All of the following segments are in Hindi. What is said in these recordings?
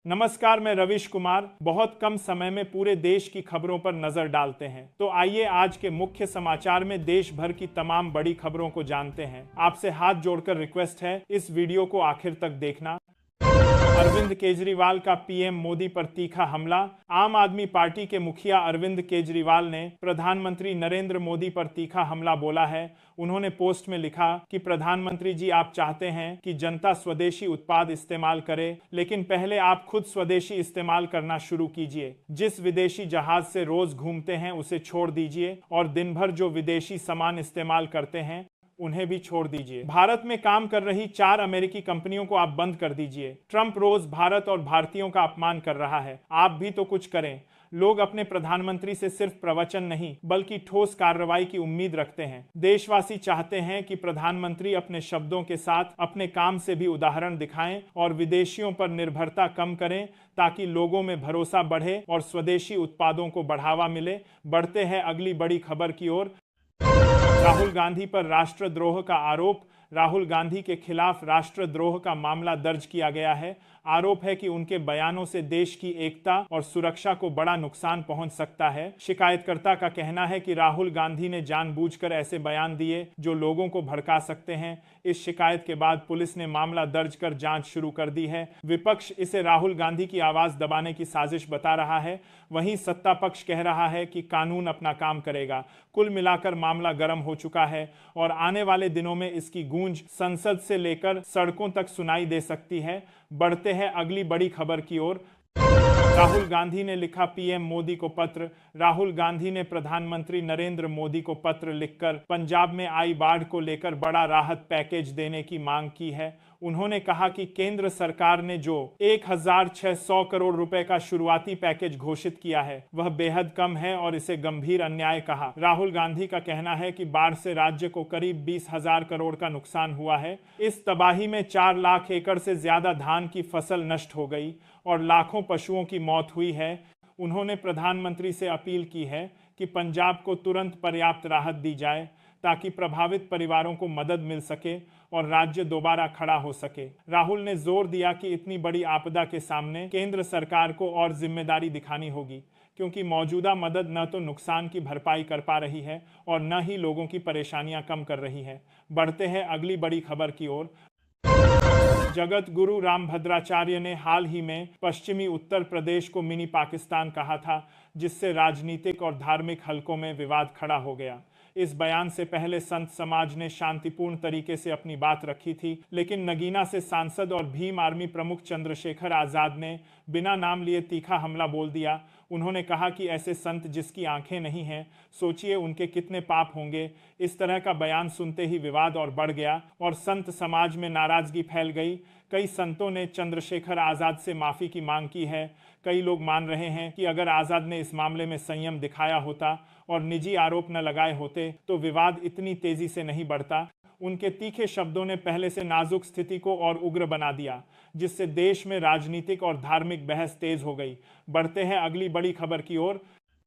नमस्कार, मैं रविश कुमार। बहुत कम समय में पूरे देश की खबरों पर नजर डालते हैं, तो आइए आज के मुख्य समाचार में देश भर की तमाम बड़ी खबरों को जानते हैं। आपसे हाथ जोड़कर रिक्वेस्ट है, इस वीडियो को आखिर तक देखना। अरविंद केजरीवाल का पीएम मोदी पर तीखा हमला। आम आदमी पार्टी के मुखिया अरविंद केजरीवाल ने प्रधानमंत्री नरेंद्र मोदी पर तीखा हमला बोला है। उन्होंने पोस्ट में लिखा कि प्रधानमंत्री जी, आप चाहते हैं कि जनता स्वदेशी उत्पाद इस्तेमाल करे, लेकिन पहले आप खुद स्वदेशी इस्तेमाल करना शुरू कीजिए। जिस विदेशी जहाज से रोज घूमते हैं उसे छोड़ दीजिए और दिन भर जो विदेशी सामान इस्तेमाल करते हैं उन्हें भी छोड़ दीजिए। भारत में काम कर रही 4 अमेरिकी कंपनियों को आप बंद कर दीजिए। ट्रंप रोज भारत और भारतीयों का अपमान कर रहा है, आप भी तो कुछ करें। लोग अपने प्रधानमंत्री से सिर्फ प्रवचन नहीं बल्कि ठोस कार्रवाई की उम्मीद रखते हैं। देशवासी चाहते हैं कि प्रधानमंत्री अपने शब्दों के साथ अपने काम से भी उदाहरण दिखाएं और विदेशियों पर निर्भरता कम करें, ताकि लोगों में भरोसा बढ़े और स्वदेशी उत्पादों को बढ़ावा मिले। बढ़ते हैं अगली बड़ी खबर की ओर। राहुल गांधी पर राष्ट्रद्रोह का आरोप। राहुल गांधी के खिलाफ राष्ट्रद्रोह का मामला दर्ज किया गया है। आरोप है कि उनके बयानों से देश की एकता और सुरक्षा को बड़ा नुकसान पहुंच सकता है। शिकायतकर्ता का कहना है कि राहुल गांधी ने जानबूझकर ऐसे बयान दिए जो लोगों को भड़का सकते हैं। इस शिकायत के बाद पुलिस ने मामला दर्ज कर जांच शुरू कर दी है। विपक्ष इसे राहुल गांधी की आवाज दबाने की साजिश बता रहा है, वहीं सत्ता पक्ष कह रहा है कि कानून अपना काम करेगा। कुल मिलाकर मामला गर्म हो चुका है और आने वाले दिनों में इसकी गूंज संसद से लेकर सड़कों तक सुनाई दे सकती है। बढ़ते हैं अगली बड़ी खबर की ओर। राहुल गांधी ने लिखा पीएम मोदी को पत्र। राहुल गांधी ने प्रधानमंत्री नरेंद्र मोदी को पत्र लिखकर पंजाब में आई बाढ़ को लेकर बड़ा राहत पैकेज देने की मांग की है। उन्होंने कहा कि केंद्र सरकार ने जो 1600 करोड़ रुपए का शुरुआती पैकेज घोषित किया है वह बेहद कम है और इसे गंभीर अन्याय कहा। राहुल गांधी का कहना है कि बाढ़ से राज्य को करीब 20,000 करोड़ का नुकसान हुआ है। इस तबाही में 4 लाख एकड़ से ज्यादा धान की फसल नष्ट हो गई और लाखों पशुओं की मौत हुई है। उन्होंने प्रधानमंत्री से अपील की है कि पंजाब को तुरंत पर्याप्त राहत दी जाए ताकि प्रभावित परिवारों को मदद मिल सके और राज्य दोबारा खड़ा हो सके। राहुल ने जोर दिया कि इतनी बड़ी आपदा के सामने केंद्र सरकार को और जिम्मेदारी दिखानी होगी, क्योंकि मौजूदा मदद न तो नुकसान की भरपाई कर पा रही है और न ही लोगों की परेशानियां कम कर रही है। बढ़ते हैं अगली बड़ी खबर की ओर। जगत गुरु रामभद्राचार्य ने हाल ही में पश्चिमी उत्तर प्रदेश को मिनी पाकिस्तान कहा था, जिससे राजनीतिक और धार्मिक हलकों में विवाद खड़ा हो गया। इस बयान से पहले संत समाज ने शांतिपूर्ण तरीके से अपनी बात रखी थी, लेकिन नगीना से सांसद और भीम आर्मी प्रमुख चंद्रशेखर आजाद ने बिना नाम लिए तीखा हमला बोल दिया। उन्होंने कहा कि ऐसे संत जिसकी आंखें नहीं हैं, सोचिए उनके कितने पाप होंगे। इस तरह का बयान सुनते ही विवाद और बढ़ गया और संत समाज में नाराजगी फैल गई। कई संतों ने चंद्रशेखर आजाद से माफी की मांग की है। कई लोग मान रहे हैं कि अगर आजाद ने इस मामले में संयम दिखाया होता और निजी आरोप न लगाए होते तो विवाद इतनी तेजी से नहीं बढ़ता। उनके तीखे शब्दों ने पहले से नाजुक स्थिति को और उग्र बना दिया, जिससे देश में राजनीतिक और धार्मिक बहस तेज हो गई। बढ़ते हैं अगली बड़ी खबर की ओर।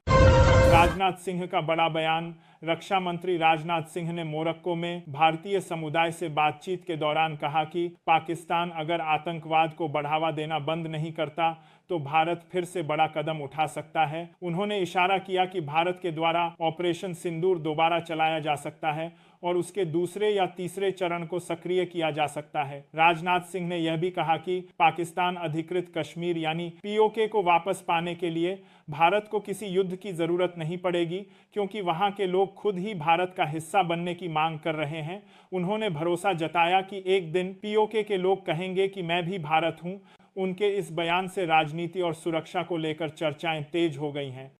राजनाथ सिंह का बड़ा बयान। रक्षा मंत्री राजनाथ सिंह ने मोरक्को में भारतीय समुदाय से बातचीत के दौरान कहा कि पाकिस्तान अगर आतंकवाद को बढ़ावा देना बंद नहीं करता तो भारत फिर से बड़ा कदम उठा सकता है। उन्होंने इशारा किया कि भारत के द्वारा ऑपरेशन सिंदूर दोबारा चलाया जा सकता है और उसके दूसरे या तीसरे चरण को सक्रिय किया जा सकता है। राजनाथ सिंह ने यह भी कहा कि पाकिस्तान अधिकृत कश्मीर यानी पीओके को वापस पाने के लिए भारत को किसी युद्ध की जरूरत नहीं पड़ेगी, क्योंकि वहां के लोग खुद ही भारत का हिस्सा बनने की मांग कर रहे हैं। उन्होंने भरोसा जताया कि एक दिन पीओके के लोग कहेंगे कि मैं भी भारत हूं। उनके इस बयान से राजनीति और सुरक्षा को लेकर चर्चाएं तेज हो गई हैं।